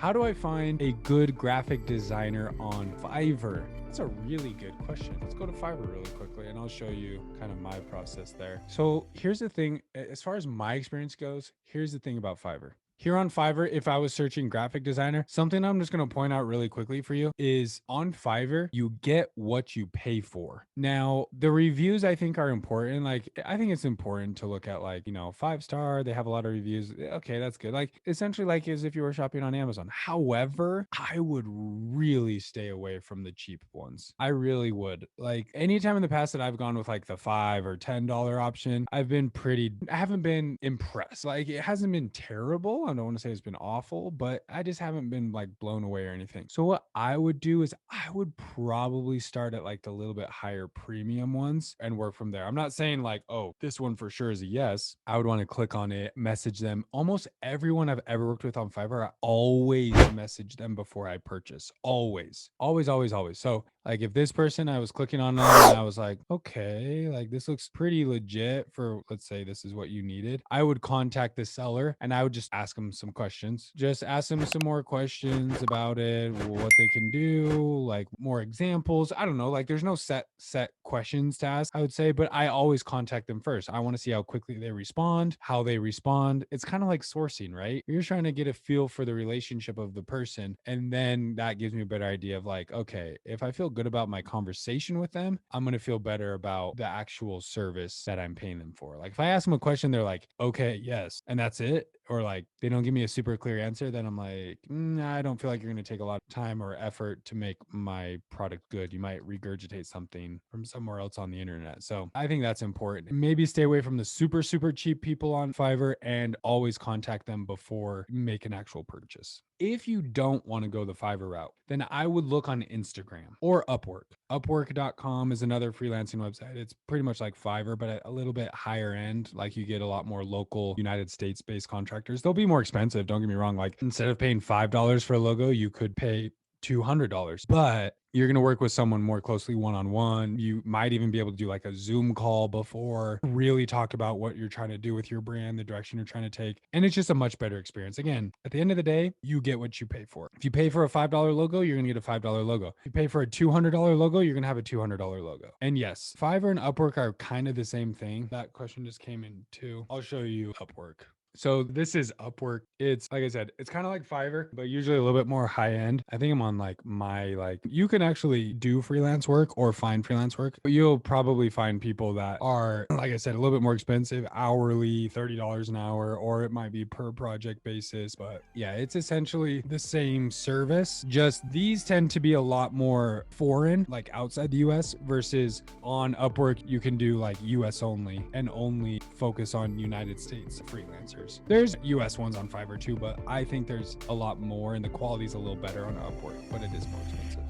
How do I find a good graphic designer on Fiverr? That's a really good question. Let's go to Fiverr really quickly and I'll show you kind of my process there. So here's the thing, as far as my experience goes, here's the thing about Fiverr. Here on Fiverr, if I was searching graphic designer, something I'm just going to point out really quickly for you is on Fiverr, you get what you pay for. Now, the reviews I think are important. Like, I think it's important to look at, like, 5-star, they have a lot of reviews. Okay, that's good. Like, essentially, like as if you were shopping on Amazon. However, I would really stay away from the cheap ones. I really would. Like, anytime in the past that I've gone with like the $5 or $10 option, I haven't been impressed. Like, it hasn't been terrible. I don't want to say it's been awful, but I just haven't been like blown away or anything. So what I would do is I would probably start at like the little bit higher premium ones and work from there. I'm not saying like, oh, this one for sure is a yes. I would want to click on it, message them. Almost everyone I've ever worked with on Fiverr, I always message them before I purchase. Always, always, always, always. So like if this person, I was clicking on them and I was like, okay, like this looks pretty legit for, let's say this is what you needed. I would contact the seller and I would just ask them some questions. Just ask them some more questions about it, what they can do, like more examples. I don't know, like there's no set questions to ask, I would say, but I always contact them first. I want to see how quickly they respond, how they respond. It's kind of like sourcing, right? You're trying to get a feel for the relationship of the person. And then that gives me a better idea of like, okay, if I feel good about my conversation with them, I'm going to feel better about the actual service that I'm paying them for. Like if I ask them a question, they're like, okay, yes, and that's it. Or like they don't give me a super clear answer, then I'm like, I don't feel like you're going to take a lot of time or effort to make my product good. You might regurgitate something from somewhere else on the internet. So I think that's important. Maybe stay away from the super, super cheap people on Fiverr and always contact them before you make an actual purchase. If you don't want to go the Fiverr route, then I would look on Instagram or Upwork. Upwork.com is another freelancing website. It's pretty much like Fiverr, but a little bit higher end. Like you get a lot more local United States based contractors. They'll be more expensive. Don't get me wrong. Like instead of paying $5 for a logo, you could pay $200, but you're going to work with someone more closely one-on-one. You might even be able to do like a Zoom call before, really talk about what you're trying to do with your brand, the direction you're trying to take. And it's just a much better experience. Again, at the end of the day, you get what you pay for. If you pay for a $5 logo, you're going to get a $5 logo. If you pay for a $200 logo, you're going to have a $200 logo. And yes, Fiverr and Upwork are kind of the same thing. That question just came in too. I'll show you Upwork. So this is Upwork. It's like I said, it's kind of like Fiverr, but usually a little bit more high end. I think I'm on like you can actually do freelance work or find freelance work, but you'll probably find people that are, like I said, a little bit more expensive, hourly, $30 an hour, or it might be per project basis. But yeah, it's essentially the same service. Just these tend to be a lot more foreign, like outside the US, versus on Upwork, you can do like US only and only focus on United States freelancers. There's US ones on Fiverr too, but I think there's a lot more and the quality's a little better on Upwork, but it is more expensive.